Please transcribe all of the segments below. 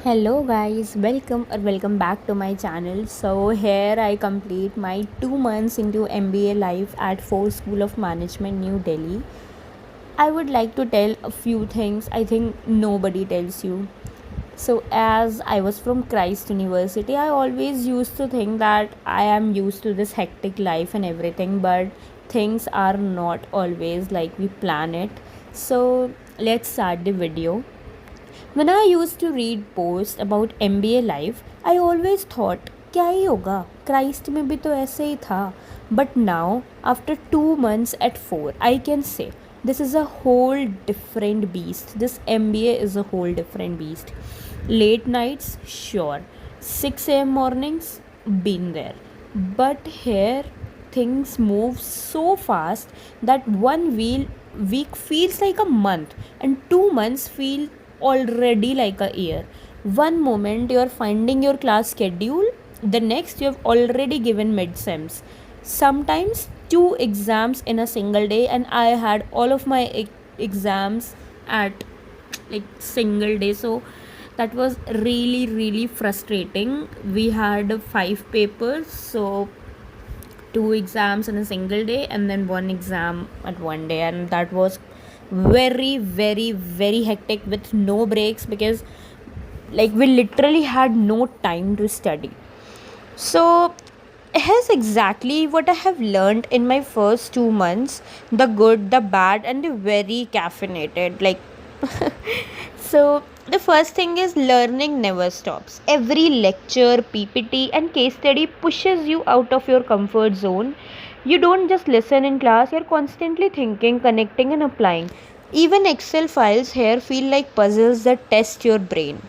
Hello guys, welcome back to my channel. So here I complete my 2 months into MBA life at FORE School of Management, New Delhi. I would like to tell a few things I think nobody tells you. So as I was from Christ University, I always used to think that I am used to this hectic life and everything, but things are not always like we plan it. So let's start the video. When I used to read posts about MBA life, I always thought, क्या ही होगा Christ में भी तो ऐसे ही था. But now, after 2 months at FORE, I can say this is a whole different beast. This MBA is a whole different beast. Late nights, sure. 6 a.m. mornings, been there. But here, things move so fast that week feels like a month and 2 months feel already like a year. One moment you're finding your class schedule, the next you have already given midsems. Sometimes two exams in a single day, and I had all of my exams at like single day. So that was really frustrating. We had 5 papers, so two exams in a single day and then one exam at one day, and that was very hectic with no breaks because like we literally had no time to study. So here's exactly what I have learned in my first 2 months: the good, the bad, and the very caffeinated. Like, so the first thing is learning never stops. Every lecture, PPT, and case study pushes you out of your comfort zone. You don't just listen in class, you're constantly thinking, connecting, and applying. Even Excel files here feel like puzzles that test your brain.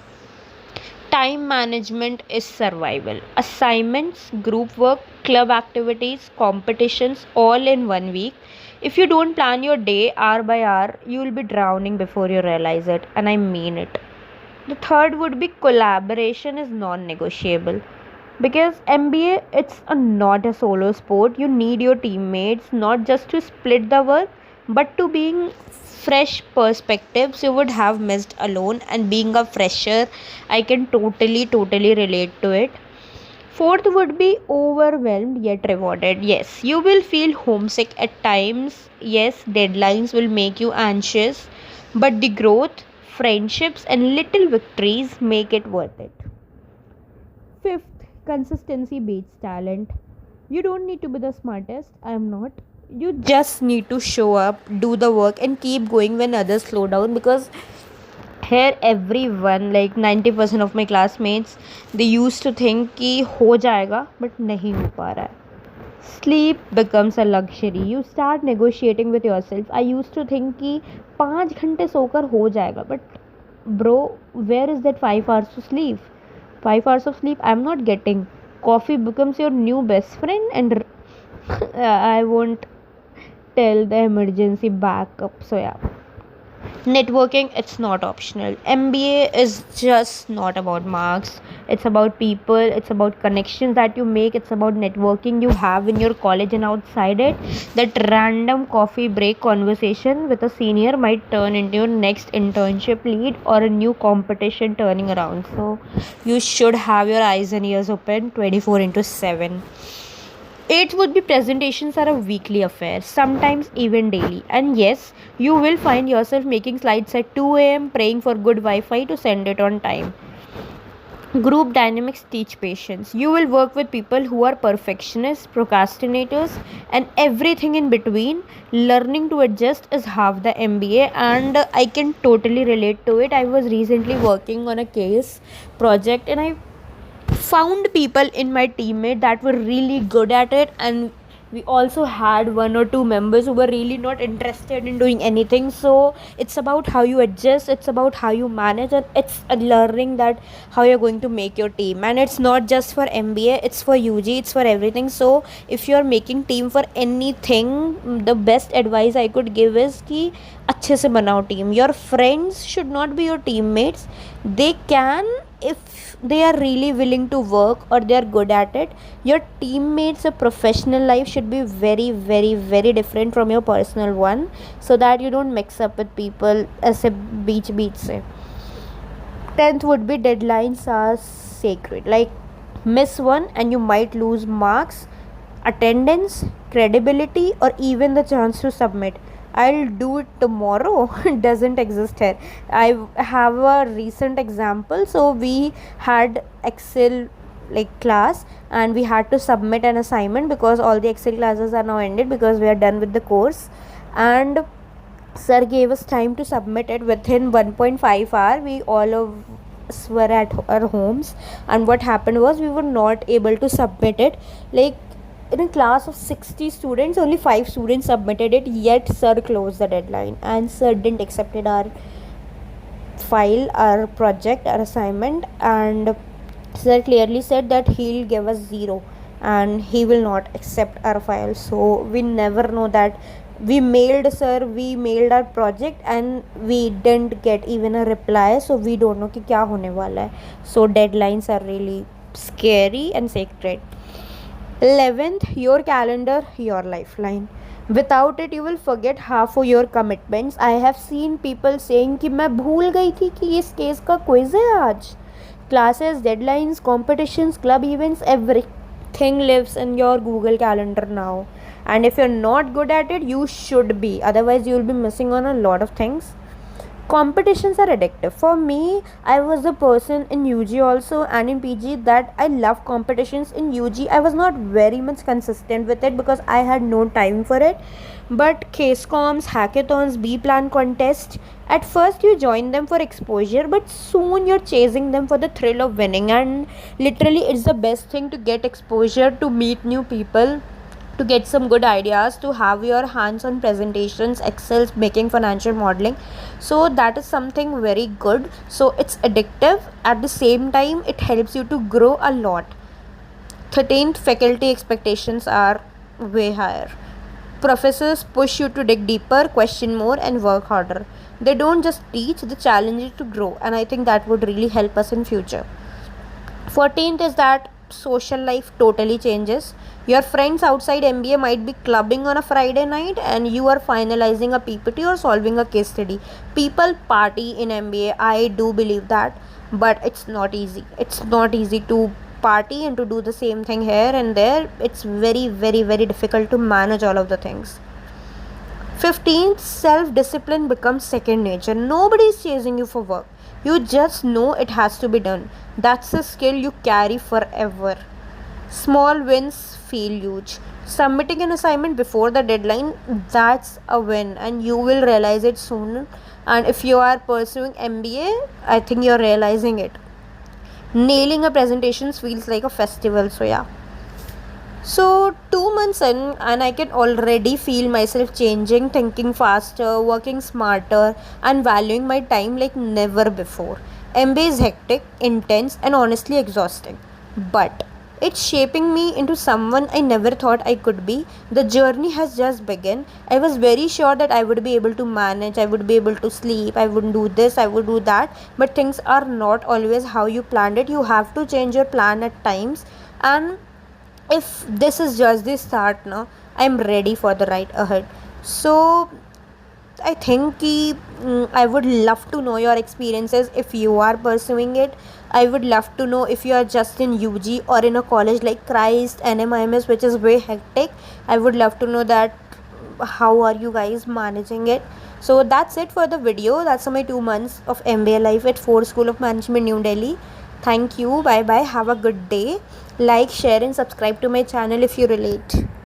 Time management is survival. Assignments, group work, club activities, competitions, all in one week. If you don't plan your day hour by hour, you will be drowning before you realize it, and I mean it. The third would be collaboration is non-negotiable. Because MBA, it's not a solo sport. You need your teammates not just to split the work, but to being fresh perspectives you would have missed alone. And being a fresher, I can totally relate to it. Fourth would be overwhelmed yet rewarded. Yes, you will feel homesick at times. Yes, deadlines will make you anxious, but the growth, friendships, and little victories make it worth it. Fifth, consistency beats talent. You don't need to be the smartest. I am not. You just need to show up, do the work, and keep going when others slow down. Because here, everyone, like 90% of my classmates, they used to think कि हो जाएगा, but नहीं हो पा रहा है. Sleep becomes a luxury. You start negotiating with yourself. I used to think कि 5 घंटे सोकर हो जाएगा, but bro, where is that 5 hours to sleep? 5 hours of sleep I'm not getting. Coffee becomes your new best friend, and I won't tell the emergency backup. So yeah, networking, it's not optional. MBA is just not about marks. It's about people, it's about connections that you make, it's about networking you have in your college and outside it. That random coffee break conversation with a senior might turn into your next internship lead or a new competition turning around. So you should have your eyes and ears open 24 into 7. Eighth would be presentations are a weekly affair, sometimes even daily. And yes, you will find yourself making slides at 2 a.m., praying for good Wi Fi to send it on time. Group dynamics teach patience. You will work with people who are perfectionists, procrastinators, and everything in between. Learning to adjust is half the MBA, and I can totally relate to it. I was recently working on a case project, and I found people in my teammate that were really good at it, and we also had one or two members who were really not interested in doing anything. So it's about how you adjust, it's about how you manage, and it's a learning that how you're going to make your team. And it's not just for MBA, it's for UG, it's for everything. So if you're making team for anything, the best advice I could give is कि अच्छे से बनाओ team. Your friends should not be your teammates. They can, if they are really willing to work or they are good at it. Your teammates, a professional life should be very different from your personal one, so that you don't mix up with people ऐसे बीच से. 10th would be deadlines are sacred. Like, miss one and you might lose marks, attendance, credibility, or even the chance to submit. I'll do it tomorrow doesn't exist here. I have a recent example. So we had Excel like class, and we had to submit an assignment because all the Excel classes are now ended because we are done with the course. And sir gave us time to submit it within 1.5 hour. We all of us were at our homes, and what happened was we were not able to submit it. Like, in a class of 60 students, only 5 students submitted it, yet sir closed the deadline and sir didn't accepted our file, our project, our assignment. And sir clearly said that he'll give us 0 and he will not accept our file. So we never know that we mailed sir, we mailed our project, and we didn't get even a reply. So we don't know कि क्या होने वाला है. So deadlines are really scary and sacred. 11th, your calendar, your lifeline. Without it you will forget half of your commitments. I have seen people saying कि मैं भूल गई थी कि इस केस का क्विज है आज. Classes, deadlines, competitions, club events, everything lives in your Google Calendar now. And if you're not good at it, you should be. Otherwise, you'll be missing on a lot of things. Competitions are addictive. For me, I was the person in UG also and in PG that I love competitions. In UG, I was not very much consistent with it because I had no time for it. But case comms, hackathons, B plan contests, at first you join them for exposure, but soon you're chasing them for the thrill of winning. And literally, it's the best thing to get exposure, to meet new people, to get some good ideas, to have your hands on presentations, excels, making financial modeling. So that is something very good. So it's addictive. At the same time, it helps you to grow a lot. 13th, faculty expectations are way higher. Professors push you to dig deeper, question more, and work harder. They don't just teach, they challenge you to grow, and I think that would really help us in future. 14th is that social life totally changes. Your friends outside MBA might be clubbing on a Friday night and you are finalizing a PPT or solving a case study. People party in MBA, I do believe that, but it's not easy. It's not easy to party and to do the same thing here and there. It's very, very, very difficult to manage all of the things. 15th, self discipline becomes second nature. Nobody is chasing you for work. You just know it has to be done. That's a skill you carry forever. Small wins feel huge. Submitting an assignment before the deadline, that's a win, and you will realize it soon. And if you are pursuing MBA, I think you're realizing it. Nailing a presentation feels like a festival. So, yeah. So, 2 months in, and I can already feel myself changing, thinking faster, working smarter, and valuing my time like never before. MBA is hectic, intense, and honestly exhausting. But it's shaping me into someone I never thought I could be. The journey has just begun. I was very sure that I would be able to manage, I would be able to sleep, I would do this, I would do that. But things are not always how you planned it. You have to change your plan at times. And if this is just the start now, I'm ready for the ride ahead. So I think I would love to know your experiences if you are pursuing it. I would love to know if you are just in UG or in a college like Christ, NMIMS, which is way hectic. I would love to know that how are you guys managing it. So that's it for the video. That's my 2 months of MBA life at FORE School of Management, New Delhi. Thank you. Bye bye. Have a good day. Like, share, and subscribe to my channel if you relate.